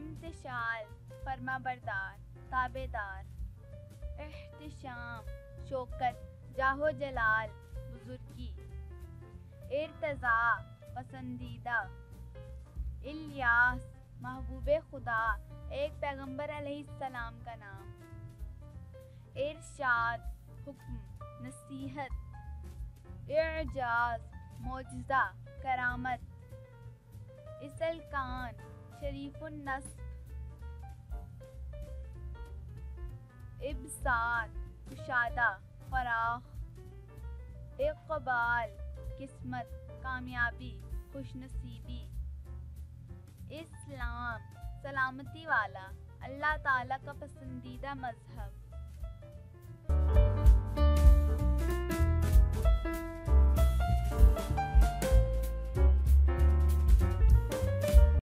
इम्तिशाल फरमाबरदार ताबेदार, एहतिशाम शौकत जाहो जलाल बुजुर्गी, इर्तज़ा पसंदीदा, इलियास महबूबे खुदा एक पैगंबर अलैहिस्सलाम का नाम, इरशाद हुक्म नसीहत, इजाज मोजज़ा करामत, इसलकान शरीफुन नस्ब, इब्सार कुशादा फराख, इक़बाल किस्मत कामयाबी खुशनसीबी, इस्लाम सलामती वाला अल्लाह ताला का पसंदीदा मजहब।